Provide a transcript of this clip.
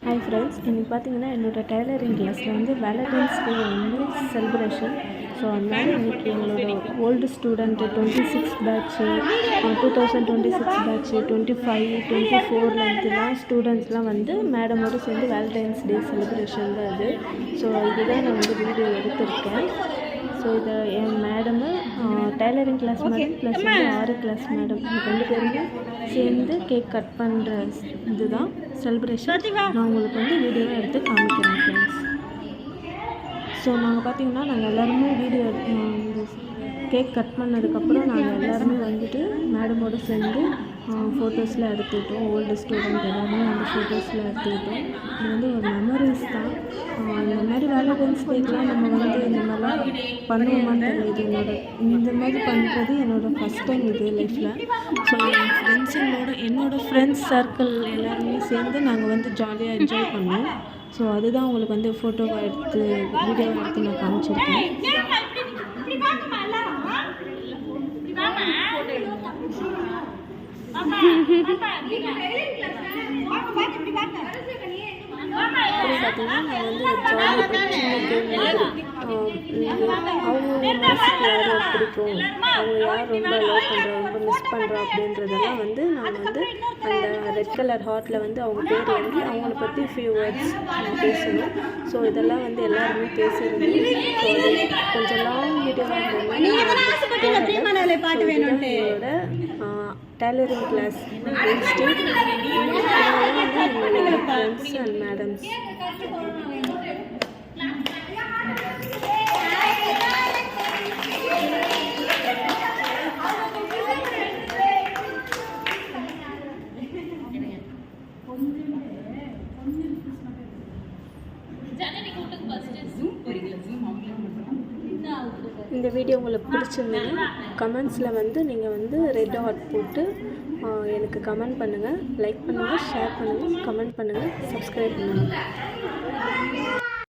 Hi friends, இன்றைக்கி பார்த்தீங்கன்னா என்னோடய டைலரிங் கிளாஸில் வந்து வேலண்டைன்ஸ் டே வந்து செலிப்ரேஷன். ஸோ அதனால் இன்றைக்கி எங்களோட ஓல்டு ஸ்டூடெண்ட்டு 26 பேட்ச்சு, 2026 பேட்ச்சு, 25, 24 ஸ்டூடெண்ட்ஸ்லாம் வந்து மேடமோடு சேர்ந்து வேலண்டைன்ஸ் டே செலிப்ரேஷன் தான் அது. ஸோ இதுதான் நான் வந்து வீடியோ எடுத்திருக்கேன். ஸோ இதை என் madam tailoring class madam plus வந்து 6 கிளாஸ் மேடம் ரெண்டு பேருமே சேர்ந்து கேக் கட் பண்ணுற இதுதான் செலிப்ரேஷன். நான் உங்களுக்கு வந்து வீடியோவை எடுத்து காமிக்கிறேன் ஃப்ரெண்ட்ஸ். ஸோ நாங்கள் பார்த்திங்கன்னா நாங்கள் எல்லாருமே வீடியோ கேக் கட் பண்ணதுக்கப்புறம் நாங்கள் எல்லாருமே வந்துட்டு மேடமோடு சேர்ந்து ஃபோட்டோஸில் எடுத்துக்கிட்டோம். ஓல்டு ஸ்டூடெண்ட் எல்லாருமே வந்து ஃபோட்டோஸில் எடுத்துக்கிட்டோம். இது வந்து ஒரு மெமரிஸ் தான். இந்த மாதிரி வேலண்டைன்ஸ் டேக்கெலாம் நம்ம வந்து இந்த மாதிரிலாம் பண்ணுவோமான்னு தெரியல. இந்த மாதிரி பண்ணுறது என்னோடய ஃபஸ்ட் டைம் இது லைஃப்பில். ஸோ என் என்னோடய ஃப்ரெண்ட்ஸ் சர்க்கிள் எல்லாருமே சேர்ந்து நாங்கள் வந்து ஜாலியாக என்ஜாய் பண்ணோம். ஸோ அதுதான் உங்களுக்கு வந்து ஃபோட்டோவை எடுத்து வீடியோவை எடுத்து நான் காமிச்சிருக்கேன். பார்த்தீங்கன்னா நான் வந்து ஒரு ஜாலியாக அவங்க மனசுக்கு யார் பிடிக்கும், அவங்க யார் ரொம்ப லவ் பண்ணுறா, ரொம்ப மிஸ் பண்ணுறா அப்படின்றதெல்லாம் வந்து நான் வந்து அந்த ரெட் கலர் ஹார்ட்டில் வந்து அவங்க பேர் எழுதி அவங்கள பற்றி ஃபியூ வேர்ட்ஸ் பேசணும். ஸோ இதெல்லாம் வந்து எல்லாருமே பேசுகிறது. ஸோ அது கொஞ்சம் லாங் வீடியோவாக என்னோட tailoring class friends and madams. இந்த வீடியோ உங்களுக்கு பிடிச்சிருந்ததுன்னா கமெண்ட்ஸில் வந்து நீங்கள் வந்து ரெட் ஹார்ட் போட்டு எனக்கு கமெண்ட் பண்ணுங்கள், லைக் பண்ணுங்கள், ஷேர் பண்ணுங்கள், கமெண்ட் பண்ணுங்கள், சப்ஸ்கிரைப் பண்ணுங்கள்.